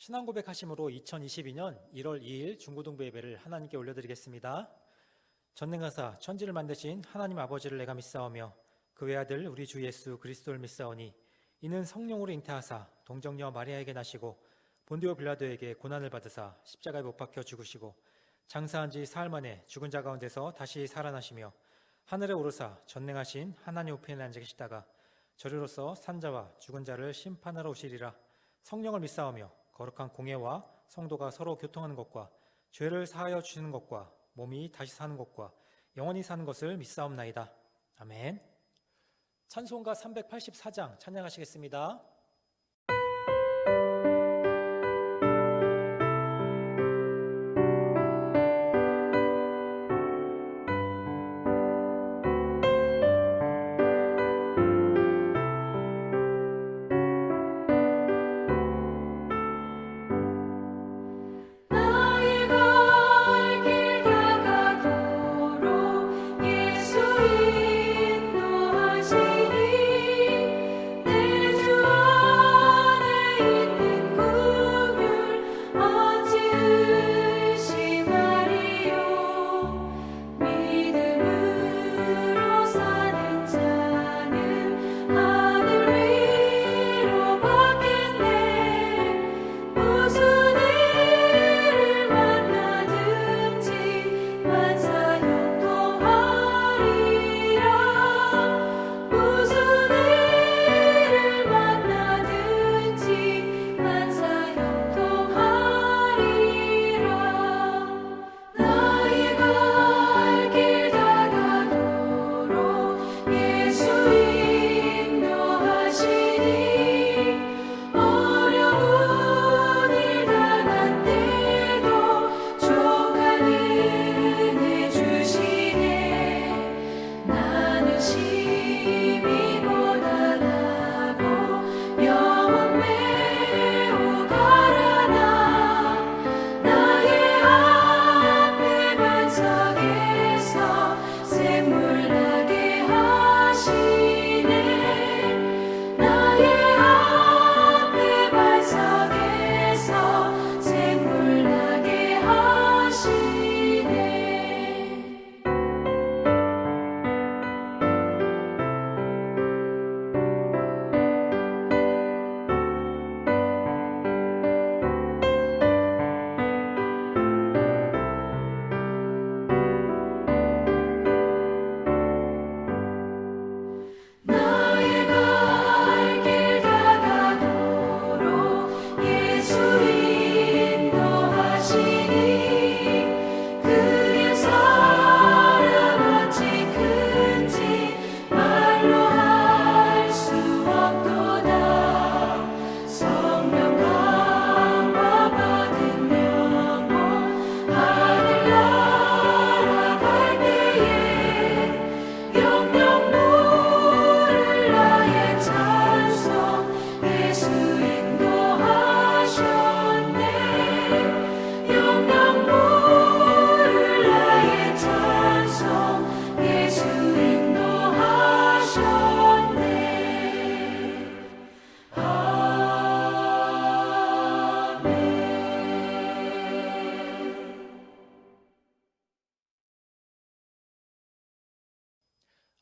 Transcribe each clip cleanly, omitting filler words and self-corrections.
신앙 고백하심으로 2022년 1월 2일 중고등부 예배를 하나님께 올려드리겠습니다. 전능하사 천지를 만드신 하나님 아버지를 내가 믿사오며 그 외아들 우리 주 예수 그리스도를 믿사오니 이는 성령으로 잉태하사 동정녀 마리아에게 나시고 본디오 빌라도에게 고난을 받으사 십자가에 못 박혀 죽으시고 장사한 지 사흘 만에 죽은 자 가운데서 다시 살아나시며 하늘에 오르사 전능하신 하나님 우편에 앉아 계시다가 저리로서 산자와 죽은 자를 심판하러 오시리라. 성령을 믿사오며 거룩한 공예와 성도가 서로 교통하는 것과 죄를 사하여 주시는 것과 몸이 다시 사는 것과 영원히 사는 것을 믿사옵나이다. 아멘. 찬송가 384장 찬양하시겠습니다.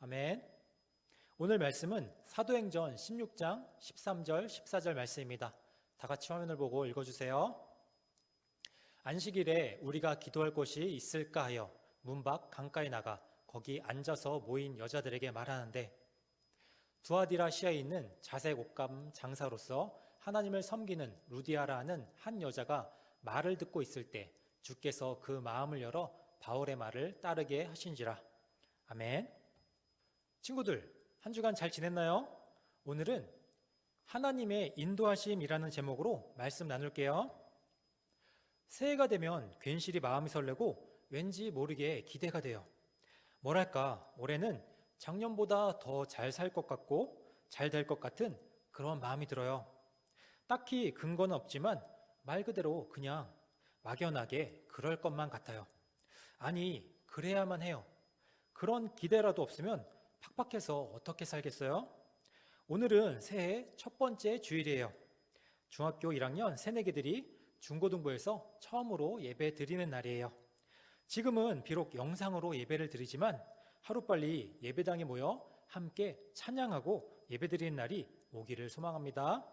아멘. 오늘 말씀은 사도행전 16장 13절 14절 말씀입니다. 다 같이 화면을 보고 읽어주세요. 안식일에 우리가 기도할 곳이 있을까 하여 문 밖 강가에 나가 거기 앉아서 모인 여자들에게 말하는데 두아디라시아에 있는 자색 옷감 장사로서 하나님을 섬기는 루디아라 하는 한 여자가 말을 듣고 있을 때 주께서 그 마음을 열어 바울의 말을 따르게 하신지라. 아멘. 친구들, 한 주간 잘 지냈나요? 오늘은 하나님의 인도하심이라는 제목으로 말씀 나눌게요. 새해가 되면 괜시리 마음이 설레고 왠지 모르게 기대가 돼요. 뭐랄까, 올해는 작년보다 더 잘 살 것 같고 잘 될 것 같은 그런 마음이 들어요. 딱히 근거는 없지만 말 그대로 그냥 막연하게 그럴 것만 같아요. 아니, 그래야만 해요. 그런 기대라도 없으면 팍팍해서 어떻게 살겠어요? 오늘은 새해 첫 번째 주일이에요. 중학교 1학년 새내기들이 중고등부에서 처음으로 예배 드리는 날이에요. 지금은 비록 영상으로 예배를 드리지만 하루빨리 예배당에 모여 함께 찬양하고 예배드리는 날이 오기를 소망합니다.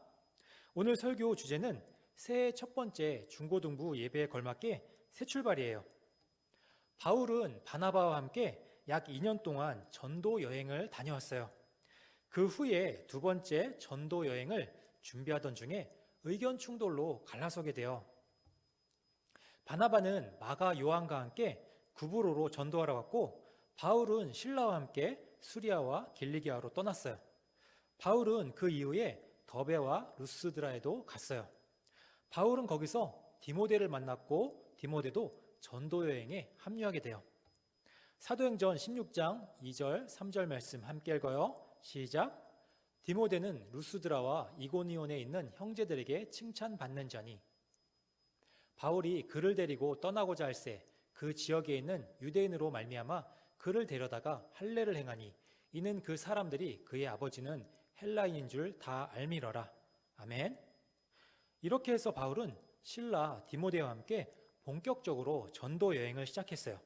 오늘 설교 주제는 새해 첫 번째 중고등부 예배에 걸맞게 새 출발이에요. 바울은 바나바와 함께 약 2년 동안 전도 여행을 다녀왔어요. 그 후에 두 번째 전도 여행을 준비하던 중에 의견 충돌로 갈라서게 돼요. 바나바는 마가 요한과 함께 구브로로 전도하러 갔고 바울은 실라와 함께 수리아와 길리기아로 떠났어요. 바울은 그 이후에 더베와 루스드라에도 갔어요. 바울은 거기서 디모데를 만났고 디모데도 전도 여행에 합류하게 돼요. 사도행전 16장 2절 3절 말씀 함께 읽어요. 시작. 디모데는 루스드라와 이고니온에 있는 형제들에게 칭찬받는 자니 바울이 그를 데리고 떠나고자 할새 그 지역에 있는 유대인으로 말미암아 그를 데려다가 할례를 행하니 이는 그 사람들이 그의 아버지는 헬라인인 줄 다 알미러라. 아멘. 이렇게 해서 바울은 실라 디모데와 함께 본격적으로 전도 여행을 시작했어요.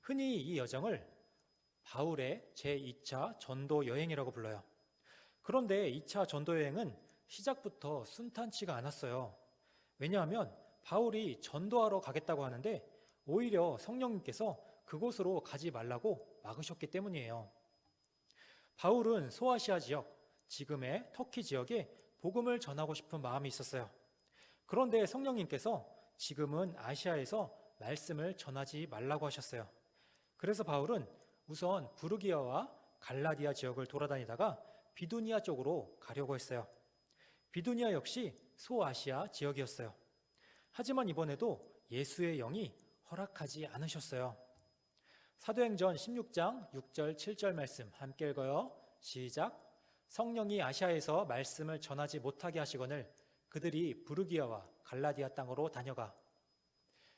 흔히 이 여정을 바울의 제2차 전도 여행이라고 불러요. 그런데 2차 전도 여행은 시작부터 순탄치가 않았어요. 왜냐하면 바울이 전도하러 가겠다고 하는데 오히려 성령님께서 그곳으로 가지 말라고 막으셨기 때문이에요. 바울은 소아시아 지역, 지금의 터키 지역에 복음을 전하고 싶은 마음이 있었어요. 그런데 성령님께서 지금은 아시아에서 말씀을 전하지 말라고 하셨어요. 그래서 바울은 우선 부르기아와 갈라디아 지역을 돌아다니다가 비두니아 쪽으로 가려고 했어요. 비두니아 역시 소아시아 지역이었어요. 하지만 이번에도 예수의 영이 허락하지 않으셨어요. 사도행전 16장 6절 7절 말씀 함께 읽어요. 시작. 성령이 아시아에서 말씀을 전하지 못하게 하시거늘 그들이 부르기아와 갈라디아 땅으로 다녀가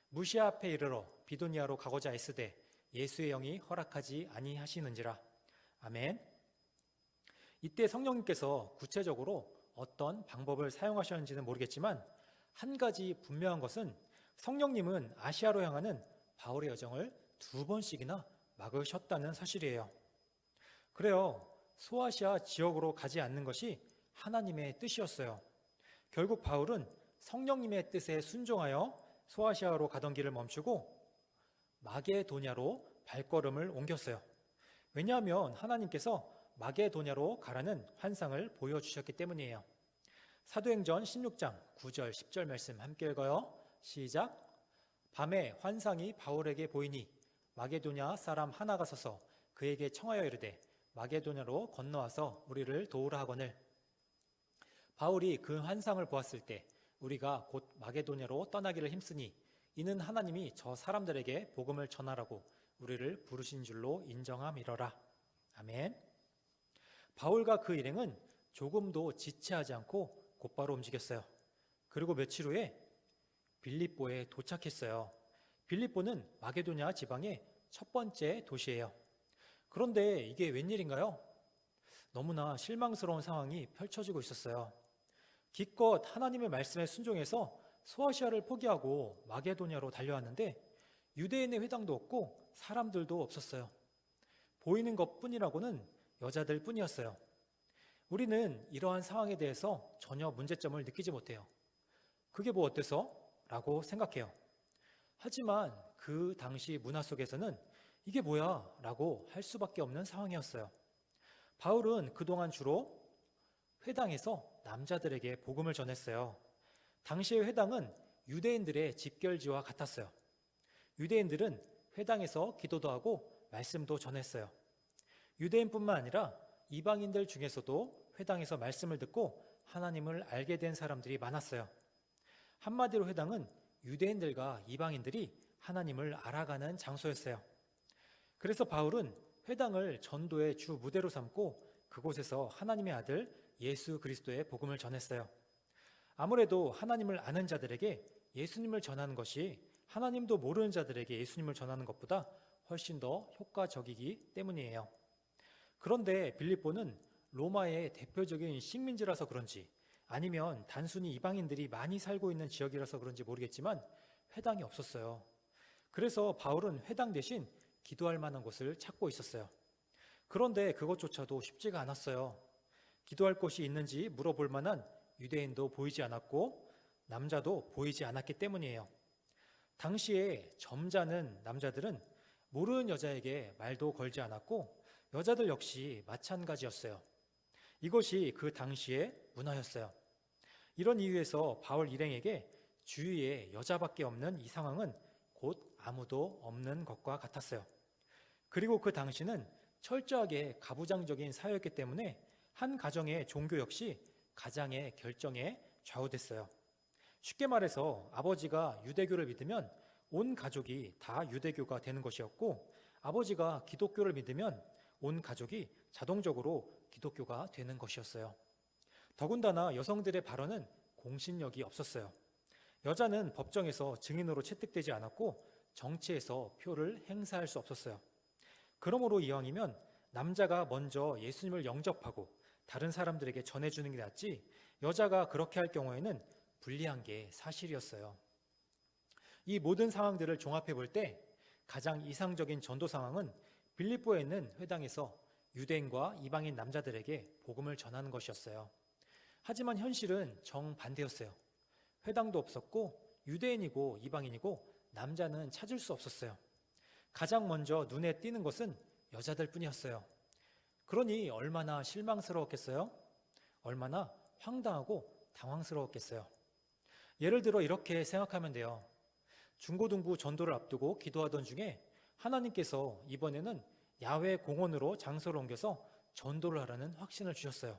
무시아 앞에 이르러 비두니아로 가고자 애쓰되 예수의 영이 허락하지 아니하시는지라. 아멘. 이때 성령님께서 구체적으로 어떤 방법을 사용하셨는지는 모르겠지만 한 가지 분명한 것은 성령님은 아시아로 향하는 바울의 여정을 2번씩이나 막으셨다는 사실이에요. 그래요. 소아시아 지역으로 가지 않는 것이 하나님의 뜻이었어요. 결국 바울은 성령님의 뜻에 순종하여 소아시아로 가던 길을 멈추고 마게도냐로 발걸음을 옮겼어요. 왜냐하면 하나님께서 마게도냐로 가라는 환상을 보여주셨기 때문이에요. 사도행전 16장 9절 10절 말씀 함께 읽어요. 시작. 밤에 환상이 바울에게 보이니 마게도냐 사람 하나가 서서 그에게 청하여 이르되 마게도냐로 건너와서 우리를 도우라 하거늘 바울이 그 환상을 보았을 때 우리가 곧 마게도냐로 떠나기를 힘쓰니 이는 하나님이 저 사람들에게 복음을 전하라고 우리를 부르신 줄로 인정함이러라. 아멘. 바울과 그 일행은 조금도 지체하지 않고 곧바로 움직였어요. 그리고 며칠 후에 빌립보에 도착했어요. 빌립보는 마게도냐 지방의 첫 번째 도시예요. 그런데 이게 웬일인가요? 너무나 실망스러운 상황이 펼쳐지고 있었어요. 기껏 하나님의 말씀에 순종해서 소아시아를 포기하고 마게도냐로 달려왔는데 유대인의 회당도 없고 사람들도 없었어요. 보이는 것뿐이라고는 여자들 뿐이었어요. 우리는 이러한 상황에 대해서 전혀 문제점을 느끼지 못해요. 그게 뭐 어때서? 라고 생각해요. 하지만 그 당시 문화 속에서는 이게 뭐야? 라고 할 수밖에 없는 상황이었어요. 바울은 그동안 주로 회당에서 남자들에게 복음을 전했어요. 당시의 회당은 유대인들의 집결지와 같았어요. 유대인들은 회당에서 기도도 하고 말씀도 전했어요. 유대인뿐만 아니라 이방인들 중에서도 회당에서 말씀을 듣고 하나님을 알게 된 사람들이 많았어요. 한마디로 회당은 유대인들과 이방인들이 하나님을 알아가는 장소였어요. 그래서 바울은 회당을 전도의 주 무대로 삼고 그곳에서 하나님의 아들 예수 그리스도의 복음을 전했어요. 아무래도 하나님을 아는 자들에게 예수님을 전하는 것이 하나님도 모르는 자들에게 예수님을 전하는 것보다 훨씬 더 효과적이기 때문이에요. 그런데 빌립보는 로마의 대표적인 식민지라서 그런지 아니면 단순히 이방인들이 많이 살고 있는 지역이라서 그런지 모르겠지만 회당이 없었어요. 그래서 바울은 회당 대신 기도할 만한 곳을 찾고 있었어요. 그런데 그것조차도 쉽지가 않았어요. 기도할 곳이 있는지 물어볼 만한 유대인도 보이지 않았고 남자도 보이지 않았기 때문이에요. 당시에 점잖은 남자들은 모르는 여자에게 말도 걸지 않았고 여자들 역시 마찬가지였어요. 이것이 그 당시의 문화였어요. 이런 이유에서 바울 일행에게 주위에 여자밖에 없는 이 상황은 곧 아무도 없는 것과 같았어요. 그리고 그 당시는 철저하게 가부장적인 사회였기 때문에 한 가정의 종교 역시 가장의 결정에 좌우됐어요. 쉽게 말해서 아버지가 유대교를 믿으면 온 가족이 다 유대교가 되는 것이었고 아버지가 기독교를 믿으면 온 가족이 자동적으로 기독교가 되는 것이었어요. 더군다나 여성들의 발언은 공신력이 없었어요. 여자는 법정에서 증인으로 채택되지 않았고 정치에서 표를 행사할 수 없었어요. 그러므로 이왕이면 남자가 먼저 예수님을 영접하고 다른 사람들에게 전해주는 게 낫지 여자가 그렇게 할 경우에는 불리한 게 사실이었어요. 이 모든 상황들을 종합해 볼 때 가장 이상적인 전도 상황은 빌립보에 있는 회당에서 유대인과 이방인 남자들에게 복음을 전하는 것이었어요. 하지만 현실은 정반대였어요. 회당도 없었고 유대인이고 이방인이고 남자는 찾을 수 없었어요. 가장 먼저 눈에 띄는 것은 여자들 뿐이었어요. 그러니 얼마나 실망스러웠겠어요? 얼마나 황당하고 당황스러웠겠어요? 예를 들어 이렇게 생각하면 돼요. 중고등부 전도를 앞두고 기도하던 중에 하나님께서 이번에는 야외 공원으로 장소를 옮겨서 전도를 하라는 확신을 주셨어요.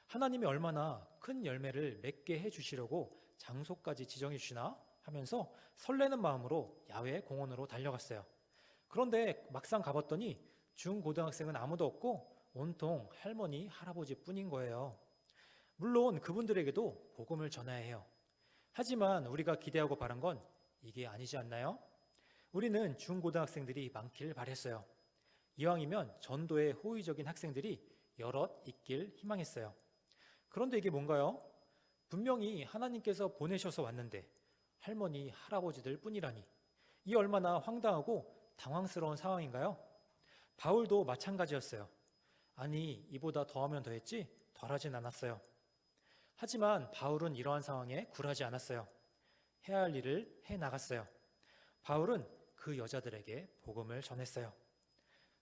하나님이 얼마나 큰 열매를 맺게 해주시려고 장소까지 지정해 주시나 하면서 설레는 마음으로 야외 공원으로 달려갔어요. 그런데 막상 가봤더니 중고등학생은 아무도 없고 온통 할머니, 할아버지 뿐인 거예요. 물론 그분들에게도 복음을 전해야 해요. 하지만 우리가 기대하고 바란 건 이게 아니지 않나요? 우리는 중고등학생들이 많길 바랬어요. 이왕이면 전도에 호의적인 학생들이 여럿 있길 희망했어요. 그런데 이게 뭔가요? 분명히 하나님께서 보내셔서 왔는데 할머니, 할아버지들 뿐이라니 이 얼마나 황당하고 당황스러운 상황인가요? 바울도 마찬가지였어요. 아니, 이보다 더하면 더했지 덜하진 않았어요. 하지만 바울은 이러한 상황에 굴하지 않았어요. 해야 할 일을 해나갔어요. 바울은 그 여자들에게 복음을 전했어요.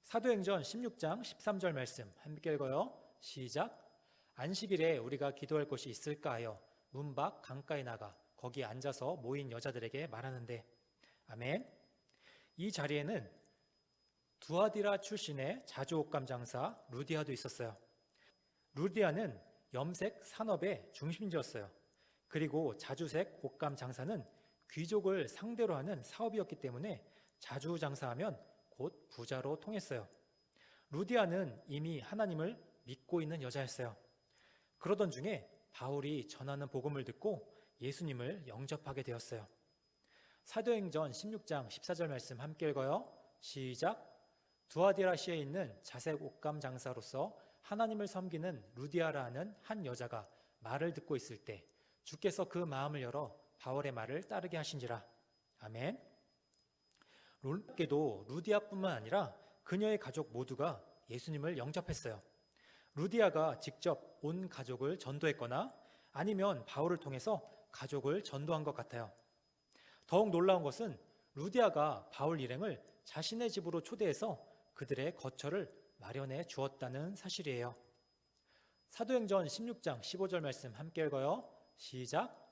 사도행전 16장 13절 말씀 함께 읽어요. 시작. 안식일에 우리가 기도할 곳이 있을까 하여 문 밖 강가에 나가 거기 앉아서 모인 여자들에게 말하는데 아멘. 이 자리에는 두아디라 출신의 자주옷감 장사 루디아도 있었어요. 루디아는 염색 산업의 중심지였어요. 그리고 자주색 옷감 장사는 귀족을 상대로 하는 사업이었기 때문에 자주 장사하면 곧 부자로 통했어요. 루디아는 이미 하나님을 믿고 있는 여자였어요. 그러던 중에 바울이 전하는 복음을 듣고 예수님을 영접하게 되었어요. 사도행전 16장 14절 말씀 함께 읽어요. 시작. 두아디라시에 있는 자색 옷감 장사로서 하나님을 섬기는 루디아라는 한 여자가 말을 듣고 있을 때 주께서 그 마음을 열어 바울의 말을 따르게 하신지라. 아멘. 놀랍게도 루디아뿐만 아니라 그녀의 가족 모두가 예수님을 영접했어요. 루디아가 직접 온 가족을 전도했거나 아니면 바울을 통해서 가족을 전도한 것 같아요. 더욱 놀라운 것은 루디아가 바울 일행을 자신의 집으로 초대해서 그들의 거처를 마련해 주었다는 사실이에요. 사도행전 16장 15절 말씀 함께 읽어요. 시작.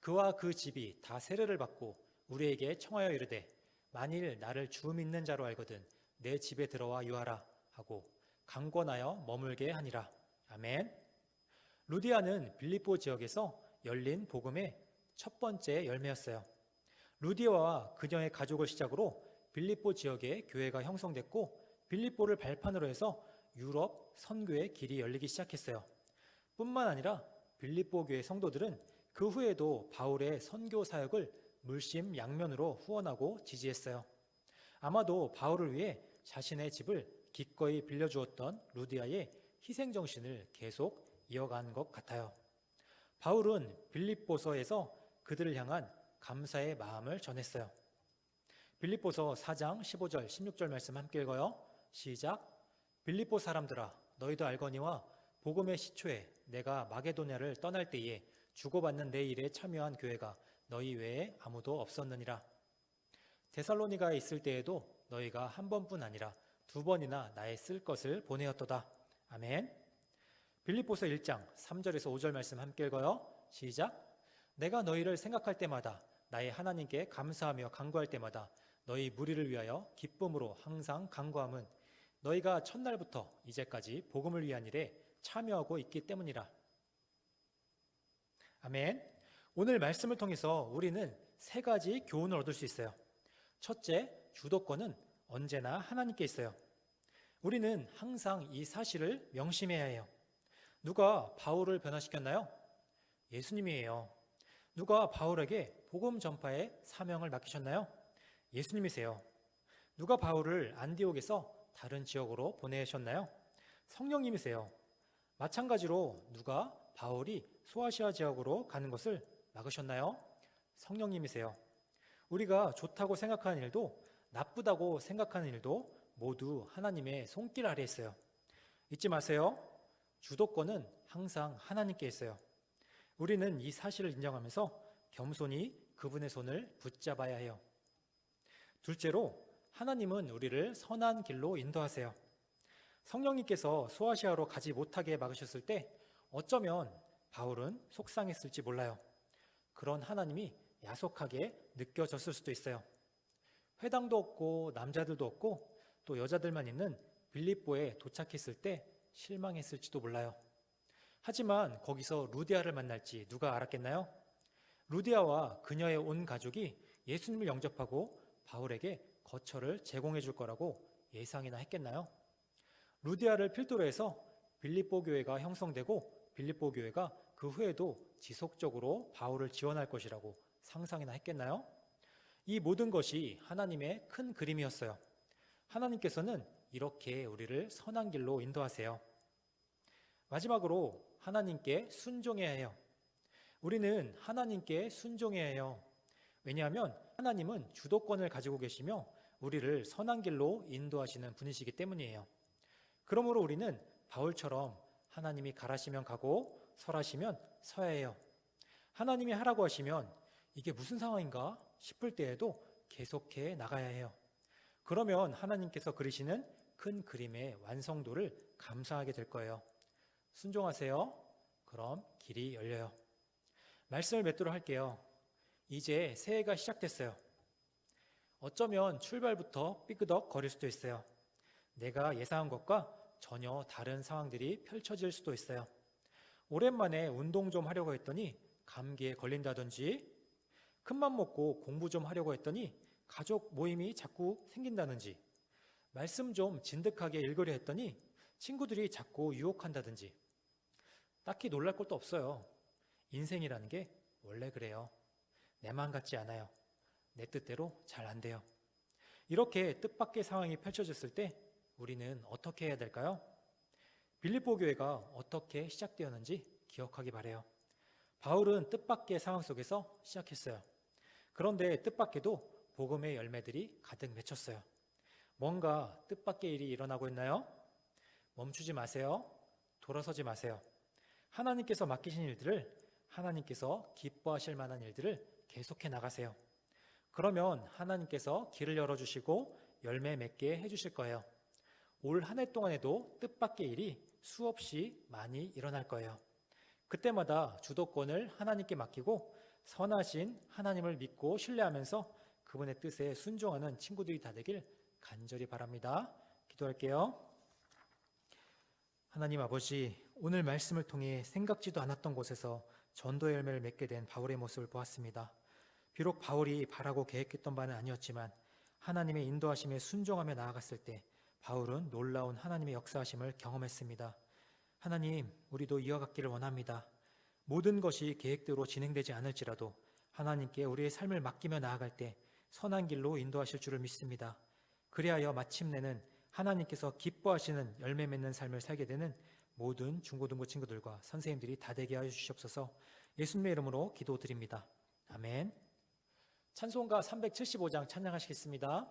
그와 그 집이 다 세례를 받고 우리에게 청하여 이르되 만일 나를 주 믿는 자로 알거든 내 집에 들어와 유하라 하고 강권하여 머물게 하니라. 아멘. 루디아는 빌립보 지역에서 열린 복음의 첫 번째 열매였어요. 루디아와 그녀의 가족을 시작으로 빌립보 지역에 교회가 형성됐고 빌립보를 발판으로 해서 유럽 선교의 길이 열리기 시작했어요. 뿐만 아니라 빌립보 교회 성도들은 그 후에도 바울의 선교 사역을 물심양면으로 후원하고 지지했어요. 아마도 바울을 위해 자신의 집을 기꺼이 빌려주었던 루디아의 희생정신을 계속 이어간 것 같아요. 바울은 빌립보서에서 그들을 향한 감사의 마음을 전했어요. 빌립보서 4장 15절 16절 말씀 함께 읽어요. 시작. 빌립보 사람들아 너희도 알거니와 복음의 시초에 내가 마게도냐를 떠날 때에 주고받는 내 일에 참여한 교회가 너희 외에 아무도 없었느니라. 데살로니가에 있을 때에도 너희가 한 번뿐 아니라 두 번이나 나의 쓸 것을 보내었도다. 아멘. 빌립보서 1장 3절에서 5절 말씀 함께 읽어요. 시작. 내가 너희를 생각할 때마다 나의 하나님께 감사하며 간구할 때마다 너희 무리를 위하여 기쁨으로 항상 간구함은 너희가 첫날부터 이제까지 복음을 위한 일에 참여하고 있기 때문이라. 아멘. 오늘 말씀을 통해서 우리는 세 가지 교훈을 얻을 수 있어요. 첫째, 주도권은 언제나 하나님께 있어요. 우리는 항상 이 사실을 명심해야 해요. 누가 바울을 변화시켰나요? 예수님이에요. 누가 바울에게 복음 전파의 사명을 맡기셨나요? 예수님이세요. 누가 바울을 안디옥에서 다른 지역으로 보내셨나요? 성령님이세요. 마찬가지로 누가 바울이 소아시아 지역으로 가는 것을 막으셨나요? 성령님이세요. 우리가 좋다고 생각하는 일도 나쁘다고 생각하는 일도 모두 하나님의 손길 아래에 있어요. 잊지 마세요. 주도권은 항상 하나님께 있어요. 우리는 이 사실을 인정하면서 겸손히 그분의 손을 붙잡아야 해요. 둘째로, 하나님은 우리를 선한 길로 인도하세요. 성령님께서 소아시아로 가지 못하게 막으셨을 때 어쩌면 바울은 속상했을지 몰라요. 그런 하나님이 야속하게 느껴졌을 수도 있어요. 회당도 없고 남자들도 없고 또 여자들만 있는 빌립보에 도착했을 때 실망했을지도 몰라요. 하지만 거기서 루디아를 만날지 누가 알았겠나요? 루디아와 그녀의 온 가족이 예수님을 영접하고 바울에게 거처를 제공해 줄 거라고 예상이나 했겠나요? 루디아를 필두로 해서 빌립보 교회가 형성되고 빌립보 교회가 그 후에도 지속적으로 바울을 지원할 것이라고 상상이나 했겠나요? 이 모든 것이 하나님의 큰 그림이었어요. 하나님께서는 이렇게 우리를 선한 길로 인도하세요. 마지막으로 하나님께 순종해야 해요. 우리는 하나님께 순종해야 해요. 왜냐하면 하나님은 주도권을 가지고 계시며 우리를 선한 길로 인도하시는 분이시기 때문이에요. 그러므로 우리는 바울처럼 하나님이 가라시면 가고 설하시면 서야 해요. 하나님이 하라고 하시면 이게 무슨 상황인가 싶을 때에도 계속해 나가야 해요. 그러면 하나님께서 그리시는 큰 그림의 완성도를 감사하게 될 거예요. 순종하세요. 그럼 길이 열려요. 말씀을 맺도록 할게요. 이제 새해가 시작됐어요. 어쩌면 출발부터 삐그덕 거릴 수도 있어요. 내가 예상한 것과 전혀 다른 상황들이 펼쳐질 수도 있어요. 오랜만에 운동 좀 하려고 했더니 감기에 걸린다든지, 큰맘 먹고 공부 좀 하려고 했더니 가족 모임이 자꾸 생긴다든지, 말씀 좀 진득하게 읽으려 했더니 친구들이 자꾸 유혹한다든지, 딱히 놀랄 것도 없어요. 인생이라는 게 원래 그래요. 내 마음 같지 않아요. 내 뜻대로 잘 안 돼요. 이렇게 뜻밖의 상황이 펼쳐졌을 때 우리는 어떻게 해야 될까요? 빌립보 교회가 어떻게 시작되었는지 기억하기 바라요. 바울은 뜻밖의 상황 속에서 시작했어요. 그런데 뜻밖에도 복음의 열매들이 가득 맺혔어요. 뭔가 뜻밖의 일이 일어나고 있나요? 멈추지 마세요. 돌아서지 마세요. 하나님께서 맡기신 일들을, 하나님께서 기뻐하실 만한 일들을 계속해 나가세요. 그러면 하나님께서 길을 열어주시고 열매 맺게 해주실 거예요. 올 한 해 동안에도 뜻밖의 일이 수없이 많이 일어날 거예요. 그때마다 주도권을 하나님께 맡기고 선하신 하나님을 믿고 신뢰하면서 그분의 뜻에 순종하는 친구들이 다 되길 간절히 바랍니다. 기도할게요. 하나님 아버지, 오늘 말씀을 통해 생각지도 않았던 곳에서 전도의 열매를 맺게 된 바울의 모습을 보았습니다. 비록 바울이 바라고 계획했던 바는 아니었지만 하나님의 인도하심에 순종하며 나아갔을 때 바울은 놀라운 하나님의 역사하심을 경험했습니다. 하나님, 우리도 이와 같기를 원합니다. 모든 것이 계획대로 진행되지 않을지라도 하나님께 우리의 삶을 맡기며 나아갈 때 선한 길로 인도하실 줄을 믿습니다. 그리하여 마침내는 하나님께서 기뻐하시는 열매 맺는 삶을 살게 되는 모든 중고등부 친구들과 선생님들이 다 되게 하여 주시옵소서. 예수님의 이름으로 기도드립니다. 아멘. 찬송가 375장 찬양하시겠습니다.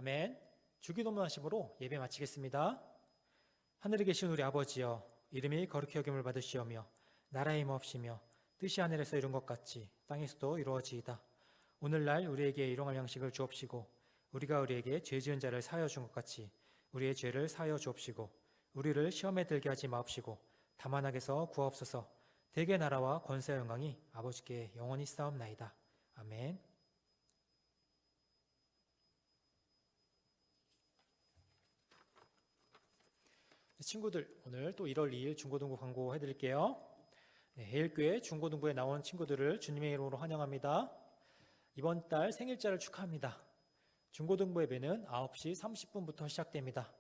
아멘. 주기도문 하심으로 예배 마치겠습니다. 하늘에 계신 우리 아버지여, 이름이 거룩히 여김을 받으시오며 나라의 임옵시며 뜻이 하늘에서 이룬 것 같이 땅에서도 이루어지이다. 오늘날 우리에게 일용할 양식을 주옵시고 우리가 우리에게 죄 지은 자를 사하여 준 것 같이 우리의 죄를 사하여 주옵시고 우리를 시험에 들게 하지 마옵시고 다만 악에서 구하옵소서. 대개 나라와 권세와 영광이 아버지께 영원히 싸움나이다. 아멘. 친구들, 오늘 또 1월 2일 중고등부 광고 해드릴게요. 해일교회 중고등부에 나온 친구들을 주님의 이름으로 환영합니다. 이번 달 생일자를 축하합니다. 중고등부 예배는 9시 30분부터 시작됩니다.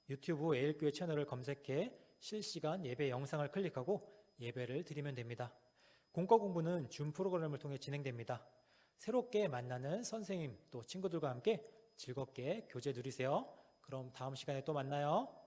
유튜브 해일교회 채널을 검색해 실시간 예배 영상을 클릭하고 예배를 드리면 됩니다. 공과 공부는 줌 프로그램을 통해 진행됩니다. 새롭게 만나는 선생님 또 친구들과 함께 즐겁게 교제 누리세요. 그럼 다음 시간에 또 만나요.